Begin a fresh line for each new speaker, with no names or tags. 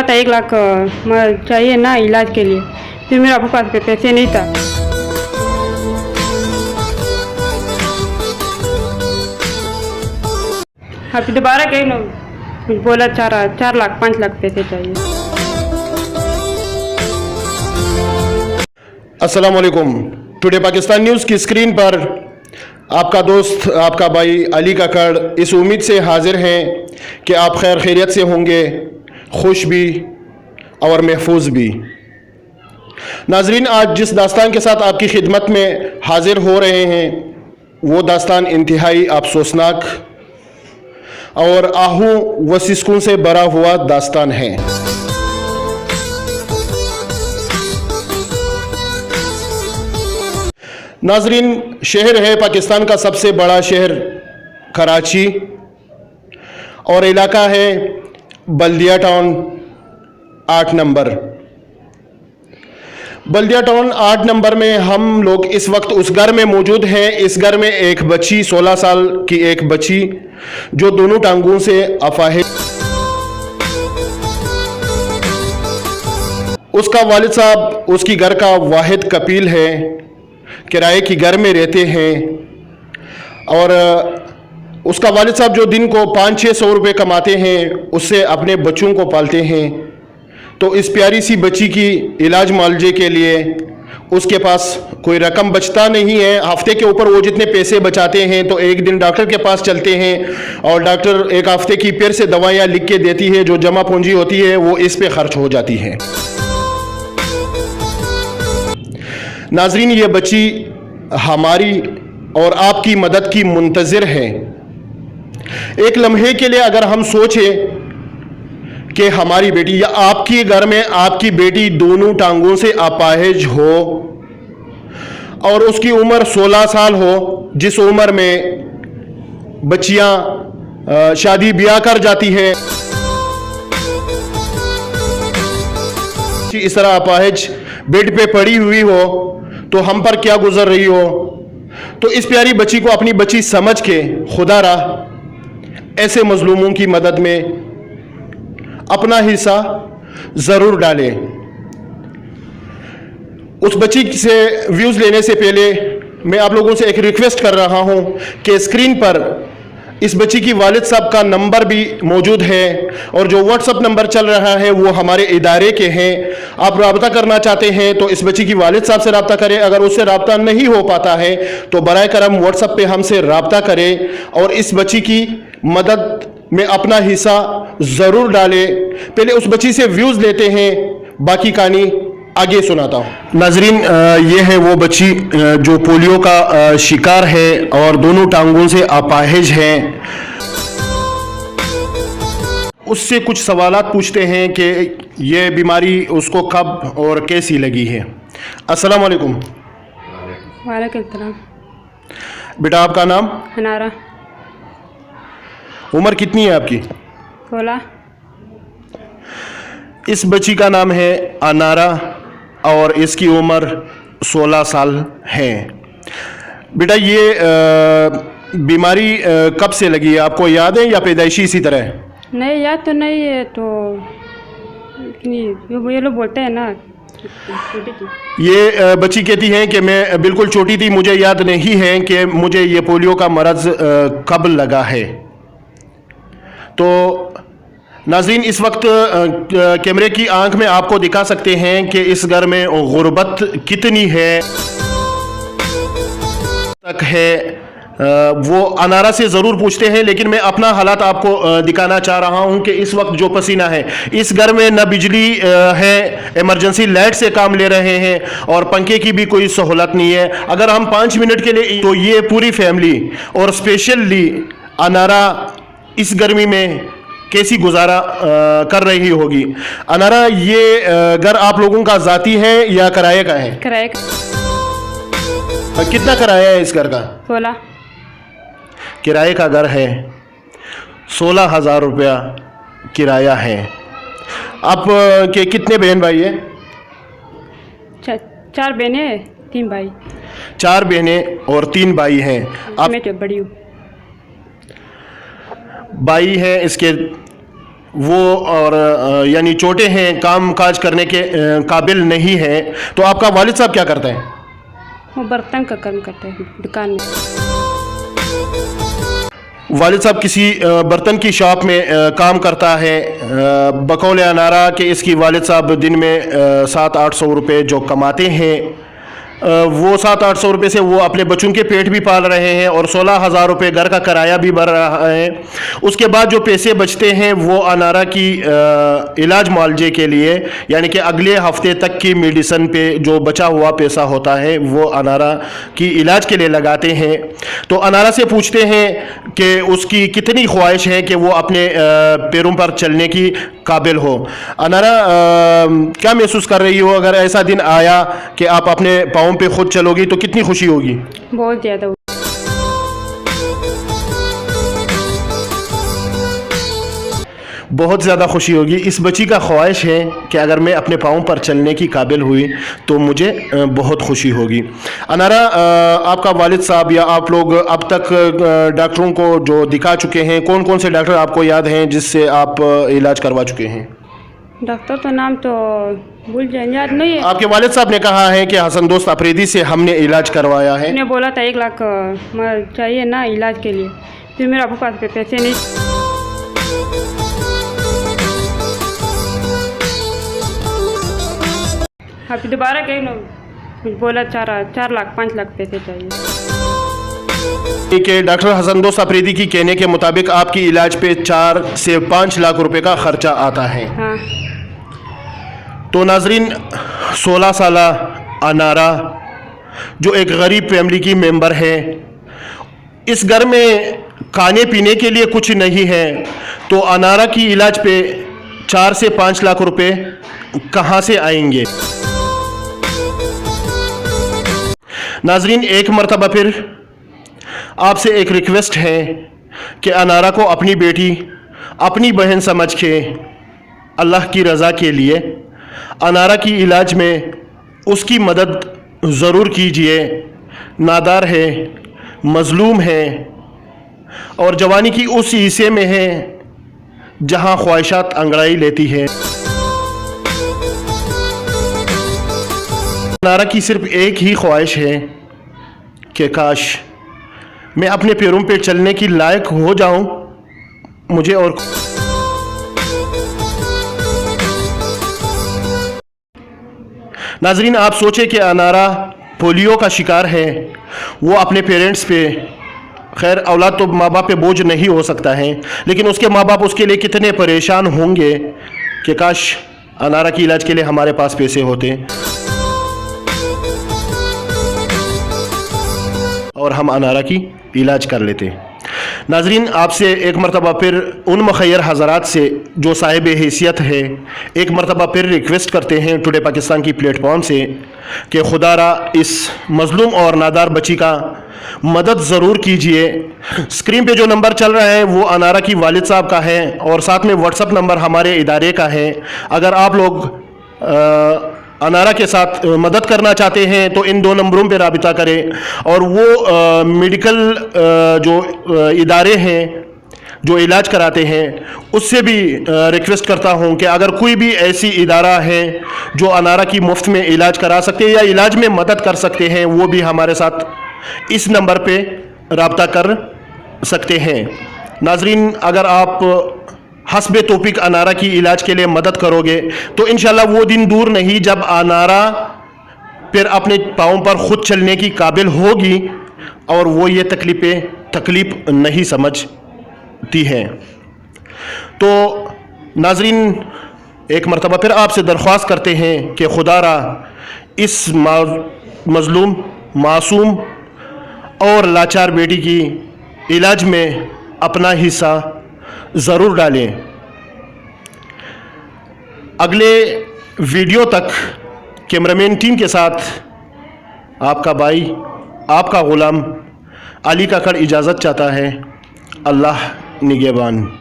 था 1 लाख चाहिए ना इलाज के लिए, फिर मेरे पापा के पास पैसे नहीं था। अभी दोबारा कहीं ना बोला 4 लाख 5 लाख पैसे चाहिए।
अस्सलाम वालेकुम। टुडे पाकिस्तान न्यूज़ की स्क्रीन पर आपका दोस्त, आपका भाई अली काकड़ इस उम्मीद से हाजिर हैं कि आप खैर खैरियत से होंगे, खुश भी और महफूज भी। नाजरीन, आज जिस दास्तान के साथ आपकी खिदमत में हाजिर हो रहे हैं वो दास्तान इंतहाई अफसोसनाक और आहू व सिसकून से भरा हुआ दास्तान है। नाजरीन, शहर है पाकिस्तान का सबसे बड़ा शहर कराची और इलाका है बल्दिया टाउन 8 नंबर। बल्दिया टाउन 8 नंबर में हम लोग इस वक्त उस घर में मौजूद हैं। इस घर में एक बच्ची, 16 साल की एक बच्ची जो दोनों टांगों से अपाहिज, उसका वालिद साहब उसकी घर का वाहिद कफील है, किराए की घर में रहते हैं और उसका वालिद साहब जो दिन को 500-600 रुपये कमाते हैं उससे अपने बच्चों को पालते हैं। तो इस प्यारी सी बच्ची की इलाज मुआवजे के लिए उसके पास कोई रकम बचता नहीं है। हफ्ते के ऊपर वो जितने पैसे बचाते हैं तो एक दिन डॉक्टर के पास चलते हैं और डॉक्टर एक हफ्ते की फिर से दवाइयाँ लिख के देती है, जो जमा पूंजी होती है वो इस पे खर्च हो जाती है। नाजरीन, ये बच्ची हमारी और आपकी मदद की मुंतज़िर है। एक लम्हे के लिए अगर हम सोचें कि हमारी बेटी या आपके घर में आपकी बेटी दोनों टांगों से अपाहिज हो और उसकी उम्र 16 साल हो, जिस उम्र में बच्चियां शादी ब्याह कर जाती है, इस तरह अपाहिज बेड पे पड़ी हुई हो तो हम पर क्या गुजर रही हो। तो इस प्यारी बच्ची को अपनी बच्ची समझ के खुदा रहा ऐसे मजलूमों की मदद में अपना हिस्सा ज़रूर डालें। उस बच्ची से व्यूज़ लेने से पहले मैं आप लोगों से एक रिक्वेस्ट कर रहा हूं कि स्क्रीन पर इस बच्ची की वालिद साहब का नंबर भी मौजूद है और जो व्हाट्सअप नंबर चल रहा है वो हमारे इदारे के हैं। आप रब्ता करना चाहते हैं तो इस बच्ची की वालिद साहब से रब्ता करें। अगर उससे रब्ता नहीं हो पाता है तो बराए करम व्हाट्सअप पे हमसे रब्ता करें और इस बच्ची की मदद में अपना हिस्सा ज़रूर डालें। पहले उस बच्ची से व्यूज़ लेते हैं, बाकी कहानी आगे सुनाता हूँ। नाजरीन, ये है वो बच्ची जो पोलियो का शिकार है और दोनों टांगों से अपाहिज है। उससे कुछ सवालात पूछते हैं कि ये बीमारी उसको कब और कैसी लगी है। अस्सलाम वालेकुम।
वालेकुम सलाम।
बेटा, आपका नाम?
अनारा।
उम्र कितनी है आपकी?
16। इस
बच्ची का नाम है अनारा और इसकी उम्र 16 साल है। बेटा, ये बीमारी कब से लगी है, आपको याद है या पैदाइशी इसी तरह है?
नहीं, याद तो नहीं है। तो ये लोग बोलते हैं ना छोटी थी।
ये बच्ची कहती है कि मैं बिल्कुल छोटी थी, मुझे याद नहीं है कि मुझे ये पोलियो का मरज़ कब लगा है। तो नाज़रीन, इस वक्त कैमरे की आंख में आपको दिखा सकते हैं कि इस घर में गुर्बत कितनी है तक है। वो अनारा से ज़रूर पूछते हैं, लेकिन मैं अपना हालात आपको दिखाना चाह रहा हूं कि इस वक्त जो पसीना है, इस घर में न बिजली है, इमरजेंसी लाइट से काम ले रहे हैं और पंखे की भी कोई सहूलत नहीं है। अगर हम 5 मिनट के लिए, तो ये पूरी फैमिली और स्पेशली अनारा इस गर्मी में कैसी गुजारा कर रही होगी। अनारा, ये घर आप लोगों का ज़ाती है या किराए का है?
किराए का।
कितना किराया है इस घर का?
16।
किराए का घर है, 16,000 रुपया किराया है। आप के कितने बहन भाई है?
4 बहनें 3 भाई।
4 बहनें और 3 भाई हैं। आप
मैं तो बड़ी हूँ।
भाई हैं इसके وہ اور یعنی چھوٹے ہیں, کام کاج کرنے کے قابل نہیں ہیں, تو آپ کا والد صاحب کیا کرتے ہیں؟
وہ برتن کا کام کرتے ہیں دکان میں.
والد صاحب کسی برتن کی شاپ میں کام کرتا ہے. بقول انارا کہ اس کی والد صاحب دن میں 700-800 روپے جو کماتے ہیں, وہ 700-800 روپے سے وہ اپنے بچوں کے پیٹ بھی پال رہے ہیں اور 16,000 روپے گھر کا کرایہ بھی بھر رہا ہے. اس کے بعد جو پیسے بچتے ہیں وہ انارا کی علاج معالجے کے لیے, یعنی کہ اگلے ہفتے تک کی میڈیسن پہ جو بچا ہوا پیسہ ہوتا ہے وہ انارا کی علاج کے لیے لگاتے ہیں. تو انارا سے پوچھتے ہیں کہ اس کی کتنی خواہش ہے کہ وہ اپنے پیروں پر چلنے کی قابل ہو. انارا کیا محسوس کر رہی ہو اگر ایسا دن آیا کہ آپ اپنے پاؤں پہ خود چلو گی تو کتنی خوشی ہوگی؟
بہت زیادہ.
بہت زیادہ خوشی ہوگی. اس بچی کا خواہش ہے کہ اگر میں اپنے پاؤں پر چلنے کی قابل ہوئی تو مجھے بہت خوشی ہوگی. انارا, آپ کا والد صاحب یا آپ لوگ اب تک ڈاکٹروں کو جو دکھا چکے ہیں, کون کون سے ڈاکٹر آپ کو یاد ہیں جس سے آپ علاج کروا چکے ہیں؟
ڈاکٹر کا نام تو بھول جائیں, یاد نہیں ہے.
آپ کے والد صاحب نے کہا ہے کہ حسن دوست اپریدی سے ہم نے علاج کروایا ہے.
میں نے بولا تھا 1 لاکھ چاہیے نا علاج کے لیے, پھر میرے ابو پاس پہ پیسے نہیں. ابھی دوبارہ کہیں بولا 4 لاکھ 5 لاکھ پیسے چاہیے.
کہ ڈاکٹر حسن دوست اپریدی کی کہنے کے مطابق آپ کی علاج پہ 4 سے 5 لاکھ روپے کا خرچہ آتا ہے.
ہاں.
تو ناظرین, 16 سالہ انارا جو ایک غریب فیملی کی ممبر ہے, اس گھر میں کھانے پینے کے لیے کچھ نہیں ہے, تو انارا کی علاج پہ 4 سے 5 لاکھ روپے کہاں سے آئیں گے؟ ناظرین, ایک مرتبہ پھر آپ سے ایک ریکویسٹ ہے کہ انارا کو اپنی بیٹی, اپنی بہن سمجھ کے اللہ کی رضا کے لیے انارا کی علاج میں اس کی مدد ضرور کیجیے. نادار ہے, مظلوم ہے اور جوانی کی اس حصے میں ہے جہاں خواہشات انگڑائی لیتی ہے. انارا کی صرف ایک ہی خواہش ہے کہ کاش میں اپنے پیروں پہ چلنے کی لائق ہو جاؤں. مجھے اور ناظرین, آپ سوچیں کہ انارا پولیو کا شکار ہے, وہ اپنے پیرنٹس پہ, خیر اولاد تو ماں باپ پہ بوجھ نہیں ہو سکتا ہے, لیکن اس کے ماں باپ اس کے لیے کتنے پریشان ہوں گے کہ کاش انارا کی علاج کے لیے ہمارے پاس پیسے ہوتے اور ہم انارا کی علاج کر لیتے. ناظرین, آپ سے ایک مرتبہ پھر ان مخیر حضرات سے جو صاحب حیثیت ہے ایک مرتبہ پھر ریکویسٹ کرتے ہیں ٹوڈے پاکستان کی پلیٹ فارم سے کہ خدا را اس مظلوم اور نادار بچی کا مدد ضرور کیجئے. اسکرین پہ جو نمبر چل رہا ہے وہ انارا کی والد صاحب کا ہے اور ساتھ میں واٹس ایپ نمبر ہمارے ادارے کا ہے. اگر آپ لوگ انارا کے ساتھ مدد کرنا چاہتے ہیں تو ان 2 نمبروں پہ رابطہ کریں. اور وہ میڈیکل جو ادارے ہیں جو علاج کراتے ہیں اس سے بھی ریکویسٹ کرتا ہوں کہ اگر کوئی بھی ایسی ادارہ ہے جو انارا کی مفت میں علاج کرا سکتے ہیں یا علاج میں مدد کر سکتے ہیں وہ بھی ہمارے ساتھ اس نمبر پہ رابطہ کر سکتے ہیں. ناظرین, اگر آپ حسب توفیق انارا کی علاج کے لیے مدد کرو گے تو انشاءاللہ وہ دن دور نہیں جب انارا پھر اپنے پاؤں پر خود چلنے کی قابل ہوگی اور وہ یہ تکلیف نہیں سمجھتی ہے. تو ناظرین, ایک مرتبہ پھر آپ سے درخواست کرتے ہیں کہ خدا را اس مظلوم, معصوم اور لاچار بیٹی کی علاج میں اپنا حصہ ضرور ڈالیں. اگلے ویڈیو تک کیمرامین ٹیم کے ساتھ آپ کا بھائی, آپ کا غلام علی کاکڑ اجازت چاہتا ہے. اللہ نگہبان.